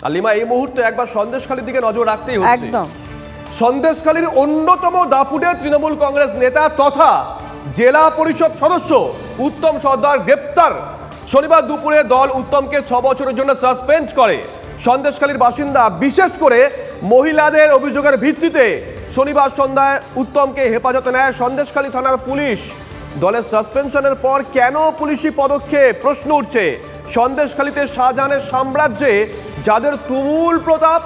আর lima, এই মুহূর্তে একবার সন্দেশখালীর দিকে নজর রাখতেই হচ্ছে। একদম সন্দেশখালীর অন্যতম দাপুটে তৃণমূল কংগ্রেস নেতা তথা জেলা পরিষদ সদস্য উত্তম সর্দার গ্রেপ্তার। শনিবার দুপুরে দল উত্তমকে 6 বছরের জন্য সাসপেন্ড করে। সন্দেশখালীর বাসিন্দা, বিশেষ করে মহিলাদের অভিযোগের ভিত্তিতে শনিবার সন্ধ্যায় উত্তমকে হেফাজতে নেয় সন্দেশখালী থানার পুলিশ। দলের সাসপেনশনের পর কেন পুলিশি পদক্ষেপ, প্রশ্ন উঠছে। সন্দেশখালীতে শাহজাহানের সাম্রাজ্যে যাদের তুমুল প্রতাপ,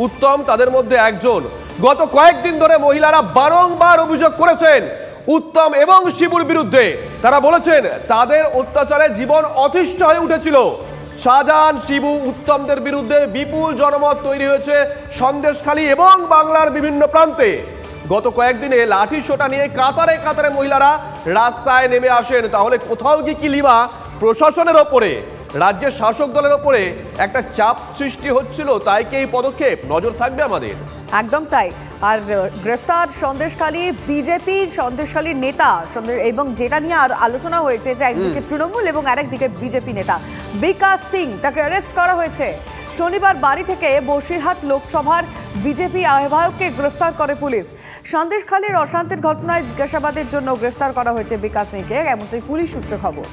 উত্তম তাদের মধ্যে একজন। গত কয়েকদিন ধরে মহিলারা বারংবার অভিযোগ করেছেন উত্তম এবং শিবুর বিরুদ্ধে। তারা বলেছেন তাদের অত্যাচারে জীবন অতিষ্ঠ হয়ে উঠেছিল। শাহজাহান, শিবু, উত্তমদের বিরুদ্ধে বিপুল জনমত তৈরি হয়েছে সন্দেশখালী এবং বাংলার বিভিন্ন প্রান্তে। গত কয়েকদিনে লাঠি সোটা নিয়ে কাতারে কাতারে মহিলারা রাস্তায় নেমে আসেন। তাহলে কোথাও কি লিমা প্রশাসনের ওপরে, রাজ্যের শাসক দলের ওপরে একটা চাপ সৃষ্টি হচ্ছিল, তাই কি এই পদক্ষেপ? নজর থাকবে আমাদের। একদম তাই। আর গ্রেফতার সন্দেশখালী বিজেপির সন্দেশখালীর নেতা, এবং যেটা নিয়ে আর আলোচনা হয়েছে যে একদিকে তৃণমূল এবং আরেকদিকে বিজেপি নেতা বিকাশ সিং, তাকে অ্যারেস্ট করা হয়েছে। শনিবার বাড়ি থেকে বসিরহাট লোকসভার বিজেপি আহ্বায়ককে গ্রেফতার করে পুলিশ। সন্দেশখালীর অশান্তির ঘটনায় জিজ্ঞাসাবাদের জন্য গ্রেফতার করা হয়েছে বিকাশ সিংকে, এমনটাই পুলিশ সূত্রে খবর।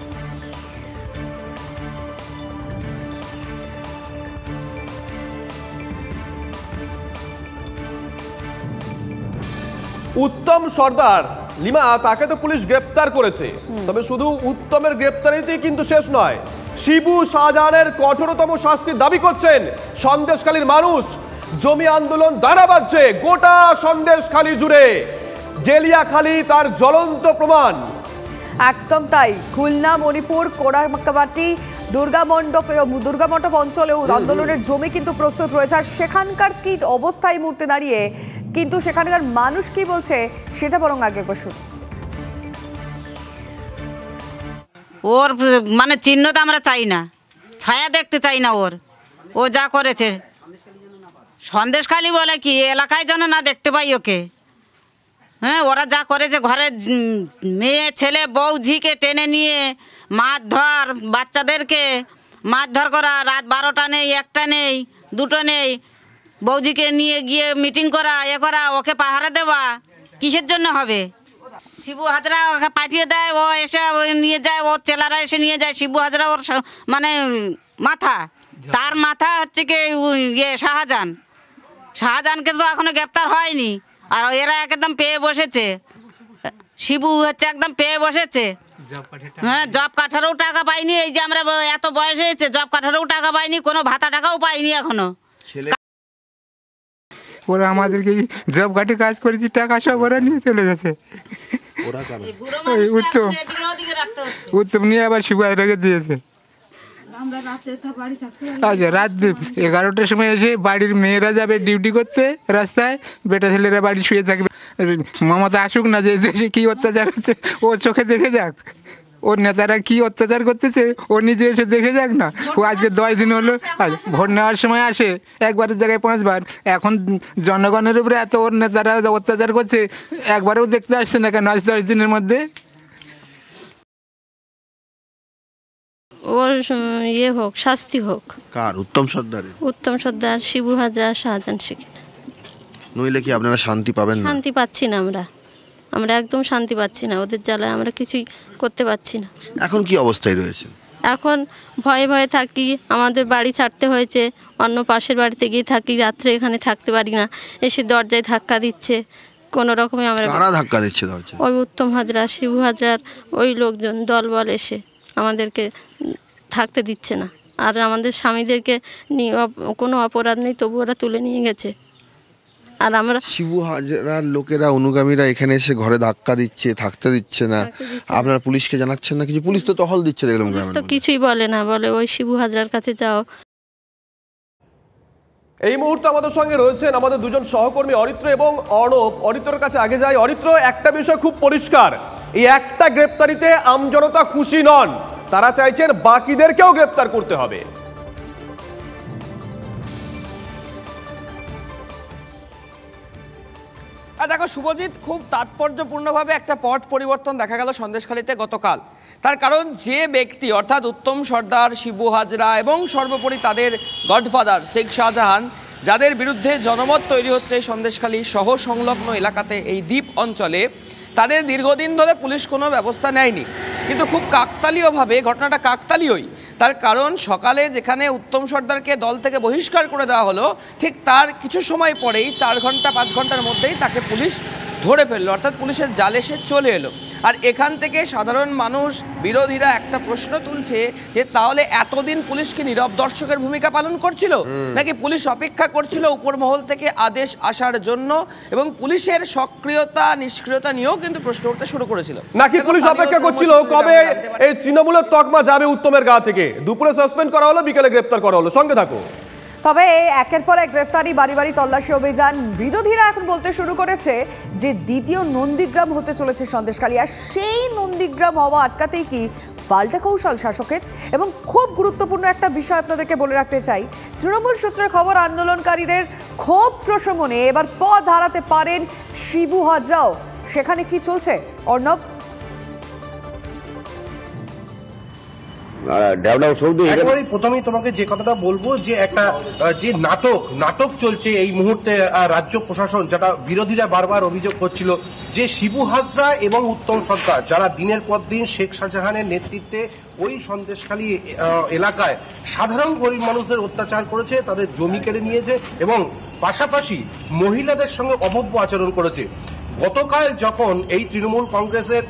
উত্তম সর্দার, লিমা, তাকে তো পুলিশ গ্রেপ্তার করেছে, তবে শুধু উত্তমের গ্রেপ্তারিতেই কিন্তু শেষ নয়। শিবু, শাহজাহানের কঠোরতম শাস্তির দাবি করছেন সন্দেশখালীর মানুষ। জমি আন্দোলন দাঁড়া বাজছে গোটা সন্দেশখালী জুড়ে। জেলিয়াখালী তার জ্বলন্ত প্রমাণ। একদম তাই। খুলনা, মণিপুর, কোড়াকাবাটি, দুর্গামণ্ডপ অঞ্চলেও আন্দোলনের জমি কিন্তু প্রস্তুত রয়েছে। আর সেখানকার কি অবস্থা এই মুহূর্তে দাঁড়িয়ে, কিন্তু সেখানকার মানুষ কি বলছে সেটা বরং আগে একবার শুনি। ওর মানে চিহ্নটা আমরা চাই না, ছায়া দেখতে চাই না ওর। ও যা করেছে সন্দেশখালী বলে কি এলাকায় যেন না দেখতে পাই ওকে। হ্যাঁ, ওরা যা করেছে, ঘরে মেয়ে ছেলে বউ ঝিকে টেনে নিয়ে মারধর, বাচ্চাদেরকে মারধর করা, রাত 12টা নেই, 1টা নেই, 2টো নেই, বৌজিকে নিয়ে গিয়ে মিটিং করা, করা, ওকে পাহারা দেওয়া কিসের জন্য হবে? শিবু হাজরা ওকে পাঠিয়ে দেয়, ও এসে নিয়ে যায়, ওর চেলারা এসে নিয়ে যায়। শিবু হাজরা ওর মানে মাথা, তার মাথা হচ্ছে কি শাহজাহানকে তো এখনো গ্রেপ্তার হয়নি। আর এরা একদম পেয়ে বসেছে, শিবু হচ্ছে একদম পেয়ে বসেছে। হ্যাঁ, জব কার্ডেরও টাকা পাইনি। এই যে আমরা এত বয়স হয়েছে, জব কার্ডেরও টাকা পাইনি, কোনো ভাতা টাকাও পাইনি এখনো। ওরা আমাদেরকে জব কার্ডে কাজ করেছি, টাকা সব ওরা নিয়ে চলে গেছে। উত্তম নিয়ে আবার শিবু হাজরাকে দিয়েছে। আচ্ছা, রাত 11টার সময় এসে বাড়ির মেয়েরা যাবে ডিউটি করতে রাস্তায়, বেটা ছেলেরা বাড়ি শুয়ে থাকবে। মমতা আসুক না, যে কি অত্যাচার হচ্ছে ও চোখে দেখে যাক। ওর নেতারা কি অত্যাচার করতেছে ও নিজে এসে দেখে যাক না। ও আজকে 10 দিন হলো, ভোট নেওয়ার সময় আসে একবারের জায়গায় 5 বার। এখন জনগণের উপরে এত ওর নেতারা অত্যাচার করছে, একবারেও দেখতে আসছে না কেন আজ 10 দিনের মধ্যে? ওর হোক, শাস্তি হোক। কার? উত্তম সর্দার? উত্তম সর্দার, শিবু হাজরা, শাহজাহান শেখ। নইলে কি আপনারা শান্তি পাবেন না? শান্তি পাচ্ছি না আমরা একদম শান্তি পাচ্ছি না। ওদের জ্বালায় আমরা কিছুই করতে পারছি না। এখন কি অবস্থায় রয়েছে? এখন ভয়ে ভয়ে থাকি। আমাদের বাড়ি ছাড়তে হয়েছে, অন্য পাশের বাড়িতে গিয়ে থাকি। রাত্রে এখানে থাকতে পারি না, এসে দরজায় ধাক্কা দিচ্ছে কোনো রকমে। আমরা কারা ধাক্কা দিচ্ছে দরজায়? ওই উত্তম হাজরা, শিবু হাজরার ওই লোকজন দলবল এসে আমাদেরকে থাকতে দিচ্ছে না। আর আমাদের স্বামীদেরকে কোনো অপরাধ নেই, তবু ওরা তুলে নিয়ে গেছে। আর আমরা শিবু হাজরার লোকেরা, অনুগামীরা এখানে এসে ঘরে ধাক্কা দিচ্ছে, থাকতে দিচ্ছে না। আপনারা পুলিশকে জানাচ্ছেন না কিছু? পুলিশ তো টহল দিচ্ছে দেখলাম গ্রামে। তো কিছুই বলে না, বলে ওই শিবু হাজরার কাছে যাও। এই মুহূর্তে আমাদের সঙ্গে রয়েছেন আমাদের দুজন সহকর্মী অরিত্র এবং অর্ণব। অরিত্রের কাছে আগে যাই। অরিত্র, একটা বিষয় খুব পরিষ্কার, এই একটা গ্রেপ্তারিতে আমজনতা খুশি নন, তারা চাইছেন বাকিদেরকেও গ্রেপ্তার করতে হবে। আর দেখো শুভজিৎ, খুব তাৎপর্যপূর্ণভাবে একটা পট পরিবর্তন দেখা গেল সন্দেশখালীতে গতকাল। তার কারণ যে ব্যক্তি অর্থাৎ উত্তম সর্দার, শিবু হাজরা এবং সর্বোপরি তাদের গডফাদার শেখ শাহজাহান, যাদের বিরুদ্ধে জনমত তৈরি হচ্ছে সন্দেশখালী সহ সংলগ্ন এলাকাতে, এই দ্বীপ অঞ্চলে, তাদের দীর্ঘদিন ধরে পুলিশ কোনো ব্যবস্থা নেয়নি। কিন্তু খুব কাকতালীয়ভাবে, ঘটনাটা কাকতালীয়ই, তার কারণ সকালে যেখানে উত্তম সর্দারকে দল থেকে বহিষ্কার করে দেওয়া হলো, ঠিক তার কিছু সময় পরেই 4 ঘন্টা 5 ঘন্টার মধ্যেই তাকে পুলিশ ধরে ফেললো, অর্থাৎ পুলিশের জালে সে চলে এলো। আর এখান থেকে সাধারণ মানুষ, বিরোধীরা একটা প্রশ্ন তুলছে যে তাহলে এতদিন পুলিশ কি নীরব দর্শকের ভূমিকা পালন করছিল, নাকি পুলিশ অপেক্ষা করছিল উপর মহল থেকে আদেশ আসার জন্য, এবং পুলিশের সক্রিয়তা নিষ্ক্রিয়তা নিয়েও কিন্তু প্রশ্ন উঠতে শুরু করেছিল। নাকি পুলিশ অপেক্ষা করছিল কবে এই তৃণমূলের তকমা যাবে উত্তমের গা থেকে? দুপুরে সাসপেন্ড করা হলো, বিকেলে গ্রেপ্তার করা হলো। সঙ্গে থাকো। তবে একের পর এক গ্রেফতারি, বাড়ি বাড়ি তল্লাশি অভিযান। বিরোধীরা এখন বলতে শুরু করেছে যে দ্বিতীয় নন্দীগ্রাম হতে চলেছে সন্দেশখালী, আর সেই নন্দীগ্রাম হওয়া আটকাতেই কি পাল্টা কৌশল শাসকের। এবং খুব গুরুত্বপূর্ণ একটা বিষয় আপনাদেরকে বলে রাখতে চাই, তৃণমূল সূত্রের খবর, আন্দোলনকারীদের ক্ষোভ প্রশমনে এবার পথ হারাতে পারেন শিবু হাজরাও। সেখানে কি চলছে অর্ণব? একেবারেই প্রথমেই তোমাকে যে কথাটা বলবো, যে একটা যে নাটক চলছে এই মুহূর্তে রাজ্য প্রশাসন, যেটা বিরোধীরা বারবার অভিযোগ করছিল, যে শিবু হাজরা এবং উত্তম সর্দার, যারা দিনের পর দিন শেখ শাহজাহানের নেতৃত্বে ওই সন্দেশখালী এলাকায় সাধারণ গরিব মানুষদের অত্যাচার করেছে, তাদের জমি কেড়ে নিয়েছে এবং পাশাপাশি মহিলাদের সঙ্গে অভব্য আচরণ করেছে। গতকাল যখন এই তৃণমূল কংগ্রেসের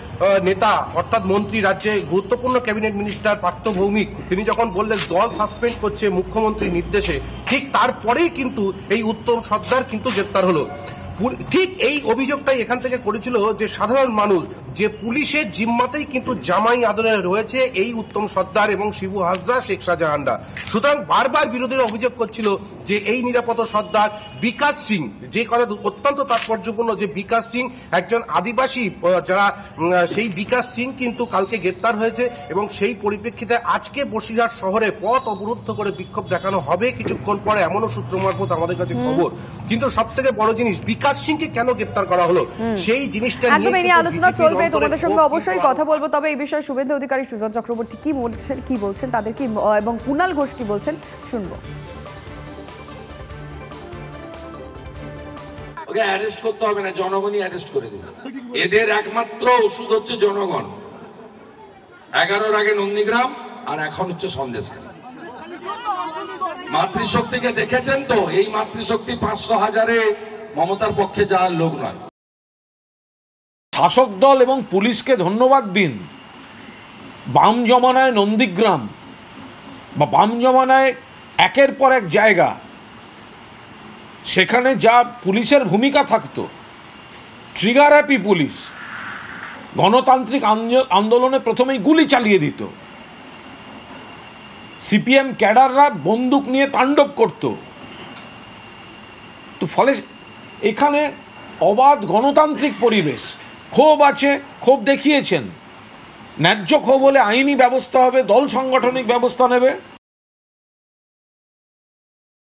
নেতা অর্থাৎ মন্ত্রী, রাজ্যে গুরুত্বপূর্ণ ক্যাবিনেট মিনিস্টার পার্থ ভৌমিক, তিনি যখন বললেন দল সাসপেন্ড করছে মুখ্যমন্ত্রীর নির্দেশে, ঠিক তারপরেই কিন্তু এই উত্তম সর্দার কিন্তু গ্রেপ্তার হলো। ঠিক এই অভিযোগটাই এখান থেকে করেছিল যে সাধারণ মানুষ, যে পুলিশের জিম্মাতেই কিন্তু জামাই আদরে রয়েছে এই উত্তম সর্দার এবং শিবু হাজরা, শেখ শাহজাহানরা। সুতরাং বারবার বিরোধীরা অভিযোগ করছিল যে এই নিরাপদ সর্দার বিকাশ সিং, যে কথা অত্যন্ত তাৎপর্যপূর্ণ, যে বিকাশ সিং একজন আদিবাসী, যারা সেই বিকাশ সিং কিন্তু কালকে গ্রেপ্তার হয়েছে এবং সেই পরিপ্রেক্ষিতে আজকে বসিরহাট শহরে পথ অবরুদ্ধ করে বিক্ষোভ দেখানো হবে কিছুক্ষণ পরে, এমনও সূত্র মারফত আমাদের কাছে খবর। কিন্তু সব থেকে বড় জিনিস, বিকাশ সিংকে কেন গ্রেপ্তার করা হলো সেই জিনিসটা নিয়ে আলোচনা চলবে, তোমাদের সঙ্গে অবশ্যই কথা বলবো। তবে এই বিষয়ে শুভেন্দু অধিকারী, সুজন চক্রবর্তী কি বলছেন তাদের কি, এবং কুণাল ঘোষ কি বলছেন শুনবো। ওকে অ্যারেস্ট করতে হবে না, জনগণই অ্যারেস্ট করে দেবে। এদের একমাত্র ওষুধ হচ্ছে জনগণ। 11-র আগে নন্দীগ্রাম, আর এখন হচ্ছে সন্দেশখালী। মাতৃশক্তিকে দেখেছেন তো, এই মাতৃশক্তি 500,000-এ মমতার পক্ষে যাওয়ার লোক নয়। শাসক দল এবং পুলিশকে ধন্যবাদ দিন। বাম জমানায় নন্দীগ্রাম বা বাম জমানায় একের পর এক জায়গা, সেখানে যা পুলিশের ভূমিকা থাকতো, ট্রিগার হ্যাপি পুলিশ, গণতান্ত্রিক আন্দোলনে প্রথমেই গুলি চালিয়ে দিত, সিপিএম ক্যাডাররা বন্দুক নিয়ে তাণ্ডব করত। তো ফলে এখানে অবাধ গণতান্ত্রিক পরিবেশ, ক্ষোভ আছে, ক্ষোভ দেখিয়েছেন। ন্যায্য ক্ষোভ হলে আইনি ব্যবস্থা হবে, দল সাংগঠনিক ব্যবস্থা নেবে।